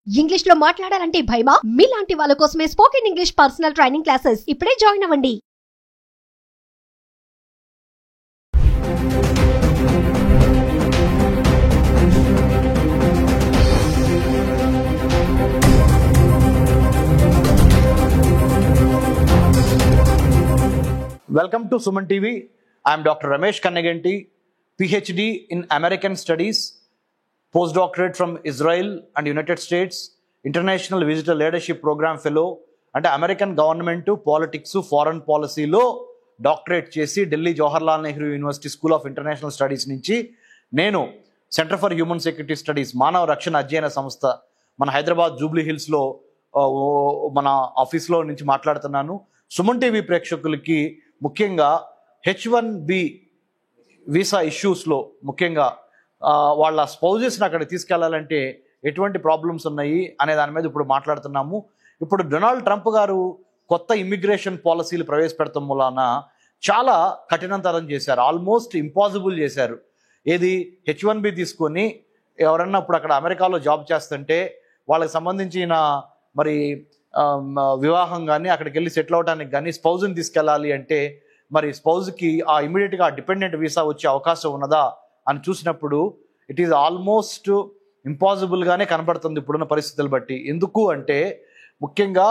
English లో మాట్లాడాలంటే భయమా? మీలాంటి వాళ్ళ కోసమే spoken English personal training classes ఇప్పుడే జాయిన్ అవ్వండి. Welcome to Suman TV. I am Dr. Ramesh Kannaganti, PhD in American Studies, postdoctorate from Israel and United States, International Visitor Leadership Program Fellow, and American Government Politics Foreign Policy లో doctorate చేసి Delhi Jawaharlal Nehru university school of international studies నుంచి నేను centre for human security studies మానవ రక్షణ అధ్యయన సంస్థ మన Hyderabad Jubilee హిల్స్లో మన ఆఫీస్లో నుంచి మాట్లాడుతున్నాను. సుమన్ టీవీ ప్రేక్షకులకి ముఖ్యంగా H1B వీసా ఇష్యూస్లో ముఖ్యంగా వాళ్ళ స్పౌజెస్ని అక్కడ తీసుకెళ్లాలంటే ఎటువంటి ప్రాబ్లమ్స్ ఉన్నాయి అనే దాని మీద ఇప్పుడు మాట్లాడుతున్నాము. ఇప్పుడు డొనాల్డ్ ట్రంప్ గారు కొత్త ఇమ్మిగ్రేషన్ పాలసీలు ప్రవేశపెడతాం మూలాన చాలా కఠినతరం చేశారు, ఆల్మోస్ట్ ఇంపాసిబుల్ చేశారు. ఏది H1B తీసుకొని ఎవరన్నా ఇప్పుడు అక్కడ అమెరికాలో జాబ్ చేస్తుంటే వాళ్ళకి సంబంధించిన మరి వివాహం కానీ అక్కడికి వెళ్ళి సెటిల్ అవడానికి కానీ స్పౌజ్ని తీసుకెళ్ళాలి అంటే మరి స్పౌజ్కి ఇమీడియట్గా డిపెండెంట్ వీసా వచ్చే అవకాశం ఉన్నదా అని చూసినప్పుడు ఇట్ ఈజ్ ఆల్మోస్ట్ ఇంపాసిబుల్గానే కనబడుతుంది ఇప్పుడున్న పరిస్థితులు బట్టి. ఎందుకు అంటే ముఖ్యంగా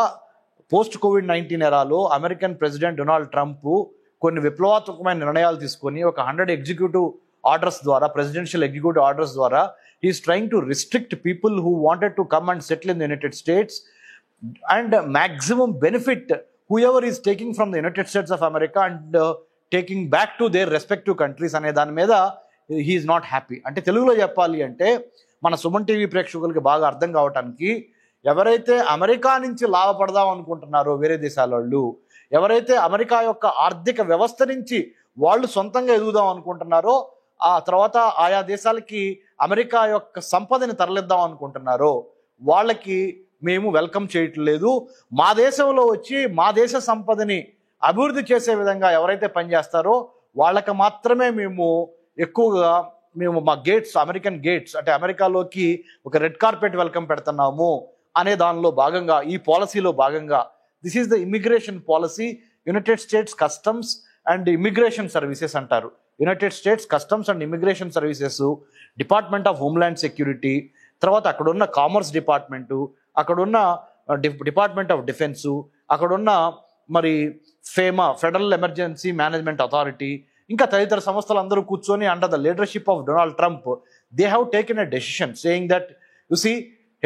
పోస్ట్ కోవిడ్-19 ఎరాలో అమెరికన్ ప్రెసిడెంట్ డొనాల్డ్ ట్రంప్ కొన్ని విప్లవాత్మకమైన నిర్ణయాలు తీసుకొని ఒక 100 ఎగ్జిక్యూటివ్ ఆర్డర్స్ ద్వారా, ప్రెసిడెన్షియల్ ఎగ్జిక్యూటివ్ ఆర్డర్స్ ద్వారా he's trying to restrict people who wanted to come and settle in the United States and maximum benefit whoever is taking from the United States of America and taking back to their respective countries అనే దాని మీద he is not happy. అంటే తెలుగులో చెప్పాలి అంటే మన Suman TV ప్రేక్షకులకి బాగా అర్థం కావటానికి ఎవరైతే అమెరికా నుంచి లాభపడదాం అనుకుంటున్నారో వేరే దేశాల వాళ్ళు, ఎవరైతే అమెరికా యొక్క ఆర్థిక వ్యవస్థ నుంచి వాళ్ళు సొంతంగా ఎదుగుదాం అనుకుంటున్నారో, ఆ తర్వాత ఆయా దేశాలకి అమెరికా యొక్క సంపదని తరలిద్దాం అనుకుంటున్నారో వాళ్ళకి మేము వెల్కమ్ చేయట్లేదు. మా దేశంలో వచ్చి మా దేశ సంపదని అభివృద్ధి చేసే విధంగా ఎవరైతే పనిచేస్తారో వాళ్ళకి మాత్రమే మేము ఎక్కువగా మా గేట్స్, అమెరికన్ గేట్స్ అంటే అమెరికాలోకి ఒక రెడ్ కార్పెట్ వెల్కమ్ పెడుతున్నాము అనే దానిలో భాగంగా, ఈ పాలసీలో భాగంగా this is the immigration policy. United States customs and immigration services అంటారు. United States customs and immigration services, department of homeland security, తర్వాత అక్కడున్న కామర్స్ డిపార్ట్మెంటు, అక్కడున్న డిపార్ట్మెంట్ ఆఫ్ డిఫెన్సు, అక్కడున్న మరి ఫెడరల్ ఎమర్జెన్సీ మేనేజ్మెంట్ అథారిటీ, ఇంకా తదితర సంస్థలందరూ కూర్చొని under the leadership of Donald Trump they have taken a decision saying that you see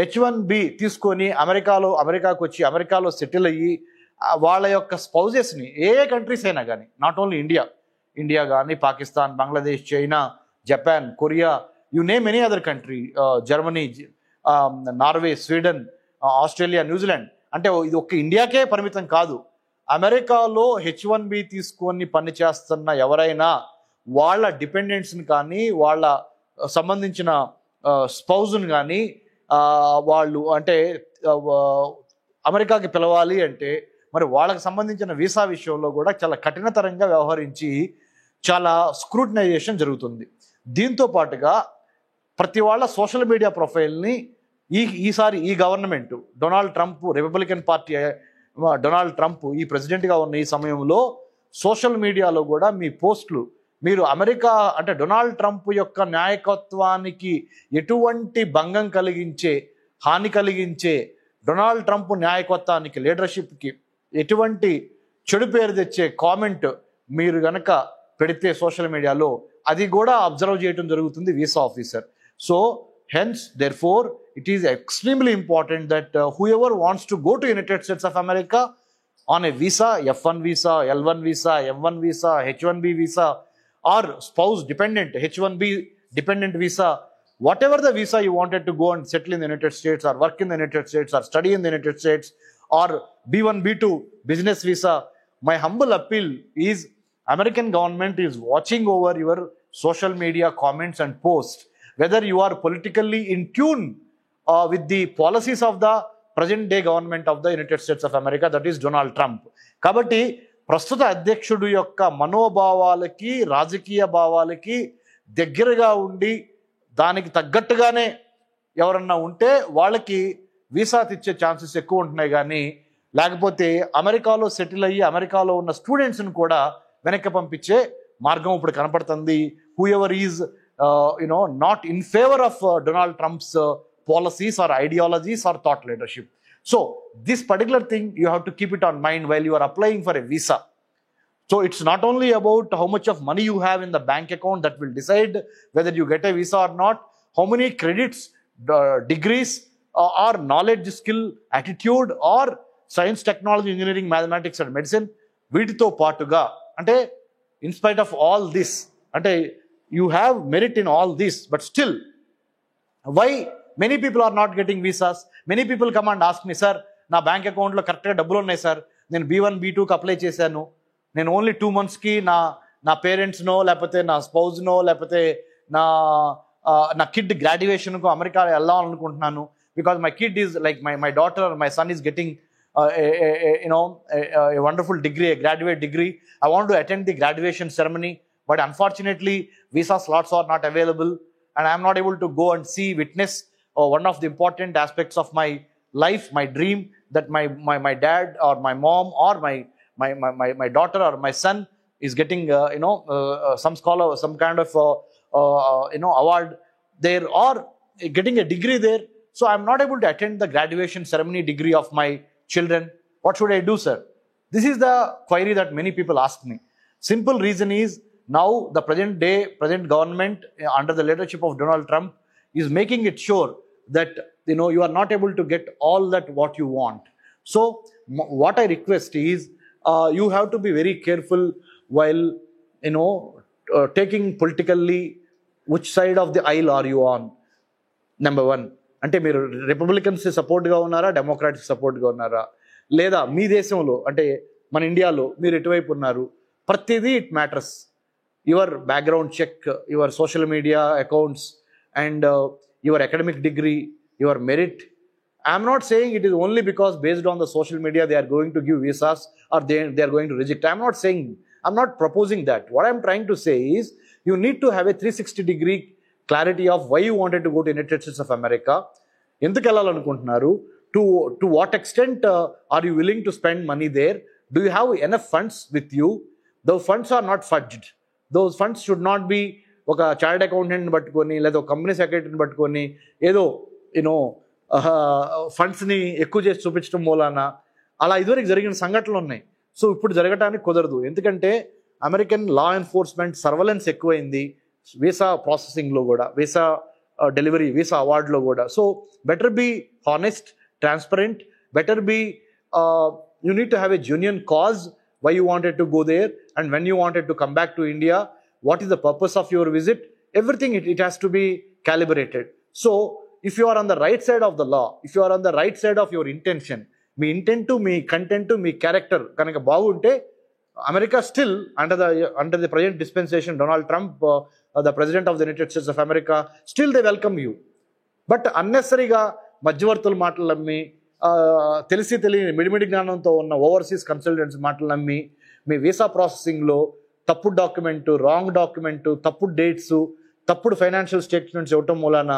H1B తీసుకొని అమెరికాకు వచ్చి అమెరికాలో సెటిల్ అయ్యి వాళ్ళ యొక్క స్పౌజెస్ని ఏ కంట్రీస్ అయినా కానీ, నాట్ ఓన్లీ ఇండియా కానీ, Pakistan, Bangladesh, China, Japan, Korea, you name any other country, Germany, Norway, Sweden, Australia, New Zealand, అంటే ఇది ఒక్క ఇండియాకే పరిమితం కాదు. అమెరికాలో H1B తీసుకొని పనిచేస్తున్న ఎవరైనా వాళ్ళ డిపెండెంట్స్ని కానీ వాళ్ళ సంబంధించిన స్పౌజ్ని కానీ వాళ్ళు అంటే అమెరికాకి పిలవాలి అంటే మరి వాళ్ళకి సంబంధించిన వీసా విషయంలో కూడా చాలా కఠినతరంగా వ్యవహరించి చాలా స్క్రూటినైజేషన్ జరుగుతుంది. దీంతో పాటుగా ప్రతి వాళ్ళ సోషల్ మీడియా ప్రొఫైల్ని ఈసారి ఈ government Donald Trump, Republican party Donald Trump ఈ ప్రెసిడెంట్గా ఉన్న ఈ సమయంలో సోషల్ మీడియాలో కూడా మీ పోస్టులు మీరు అమెరికా అంటే డొనాల్డ్ ట్రంప్ యొక్క నాయకత్వానికి ఎటువంటి భంగం కలిగించే, హాని కలిగించే, డొనాల్డ్ ట్రంప్ నాయకత్వానికి, లీడర్షిప్కి ఎటువంటి చెడు పేరు తెచ్చే కామెంట్ మీరు గనక పెడితే సోషల్ మీడియాలో అది కూడా అబ్జర్వ్ చేయడం జరుగుతుంది visa officer. So hence therefore it is extremely important that whoever wants to go to United States of America on a visa, F1 visa, L1 visa, M1 visa, H1B visa or spouse dependent H1B dependent visa, whatever the visa you wanted to go and settle in the United States or work in the United States or study in the United States or B1 B2 business visa, my humble appeal is American government is watching over your social media comments and posts, whether you are politically in tune with the policies of the present day government of the United States of America, that is Donald Trump. కాబట్టి ప్రస్తుత అధ్యక్షుడు యొక్క మనోభావాలకి, రాజకీయ భావాలకి దగ్గరగా ఉండి దానికి తగ్గట్టుగానే ఎవరన్నా ఉంటే వాళ్ళకి వీసా ఇచ్చే ఛాన్సెస్ ఎక్కువ ఉంటున్నాయి. కానీ లేకపోతే అమెరికాలో సెటిల్ అయ్యి అమెరికాలో ఉన్న స్టూడెంట్స్ని కూడా వెనక్కి పంపించే మార్గం ఇప్పుడు కనపడుతుంది. Who ever is not in favour of Donald Trump's policies or ideologies or thought leadership. So this particular thing you have to keep it on mind while you are applying for a visa. So it's not only about how much of money you have in the bank account that will decide whether you get a visa or not, how many credits, degrees or knowledge, skill, attitude or science, technology, engineering, mathematics and medicine వీటితో పాటుగా అంటే in spite of all this అంటే you have merit in all this, but still why many people are not getting visas? Many people come and ask me, sir, నా bank అకౌంట్లో కరెక్ట్గా డబ్బులు ఉన్నాయి sir, నేను B1 B2కి అప్లై చేశాను, నేను only 2 monthsకి నా పేరెంట్స్నో లేకపోతే నా స్పౌజ్నో లేకపోతే నా కిడ్ గ్రాడ్యుయేషన్కు అమెరికా వెళ్ళాలనుకుంటున్నాను, because my kid is like my daughter my son is getting a wonderful degree, a graduate degree. I want to attend the graduation ceremony, but unfortunately visa slots are not available and I am not able to go and see, witness one of the important aspects of my life, my dream, that my dad or my mom or my daughter or my son is getting some scholar, some kind of award there or getting a degree there. So I am not able to attend the graduation ceremony degree of my children. What should I do, sir? This is the query that many people ask me. Simple reason is, now the present government under the leadership of Donald Trump is making it sure that you are not able to get all that what you want. So what I request is, you have to be very careful while taking politically which side of the aisle are you on. Number one, అంటే మీరు Republicans సపోర్ట్గా ఉన్నారా, Democrats సపోర్ట్గా ఉన్నారా, లేదా మీ దేశంలో అంటే మన ఇండియాలో మీరు ఎటువైపు ఉన్నారు, ప్రతిదీ it matters. Your background check, your social media accounts and your academic degree, your merit. I'm not saying it is only because based on the social media they are going to give visas or they are going to reject. I'm not proposing that. What I'm trying to say is, you need to have a 360-degree clarity of why you wanted to go to United States of America. ఎందుకు వెళ్ళాలనుకుంటున్నారు, to what extent are you willing to spend money there, do you have enough funds with you? Those funds are not fudged. Those funds should not be ఒక chartered అకౌంటెంట్ని పట్టుకొని లేదా ఒక company సెక్రటరీని పట్టుకొని ఏదో ఫండ్స్ని ఎక్కువ చేసి చూపించడం మూలాన అలా ఇదివరకు జరిగిన సంఘటనలు ఉన్నాయి. సో ఇప్పుడు జరగటానికి కుదరదు, ఎందుకంటే అమెరికన్ లా ఎన్ఫోర్స్మెంట్ సర్వలెన్స్ ఎక్కువైంది వీసా ప్రాసెసింగ్లో కూడా, వీసా డెలివరీ, వీసా అవార్డులో కూడా. So better be honest, transparent, better be you need to have a genuine cause why you wanted to go there and when you wanted to come back to India, what is the purpose of your visit, everything it has to be calibrated. So if you are on the right side of the law, if you are on the right side of your intention, మీ intent, మీ content, మీ character కనుక బాగుంటే, America still under the present dispensation Donald Trump, the president of the United States of America, still they welcome you. But అన్నెసరీగా మధ్యవర్తుల మాటలు నమ్మి, తెలిసి తెలియని మిడిమిడి జ్ఞానంతో ఉన్న ఓవర్సీస్ కన్సల్టెంట్స్ మాటలు నమ్మి, మీ వీసా ప్రాసెసింగ్లో తప్పుడు డాక్యుమెంటు, రాంగ్ డాక్యుమెంటు, తప్పుడు డేట్స్, తప్పుడు ఫైనాన్షియల్ స్టేట్మెంట్స్ ఇవ్వటం మూలాన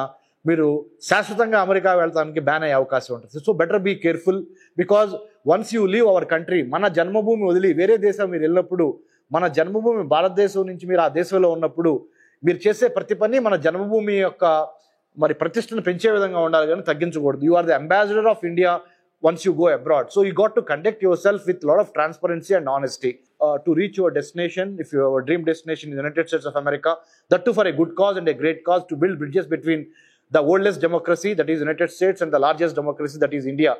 మీరు శాశ్వతంగా అమెరికా వెళ్తానికి బ్యాన్ అయ్యే అవకాశం ఉంటుంది. So better be careful, because once you leave our country, మన జన్మభూమి వదిలి వేరే దేశం మీరు వెళ్ళినప్పుడు, మన జన్మభూమి భారతదేశం నుంచి మీరు ఆ దేశంలో ఉన్నప్పుడు మీరు చేసే ప్రతి పని మన జన్మభూమి యొక్క మరి ప్రతిష్టను పెంచే విధంగా ఉండాలి కానీ తగ్గించకూడదు. You are the ambassador of India once you go abroad. So you got to conduct yourself with a lot of transparency and honesty to reach your destination, if your dream destination is the United States of America, that too for a good cause and a great cause, to build bridges between the oldest democracy, that is United States, and the largest democracy, that is India.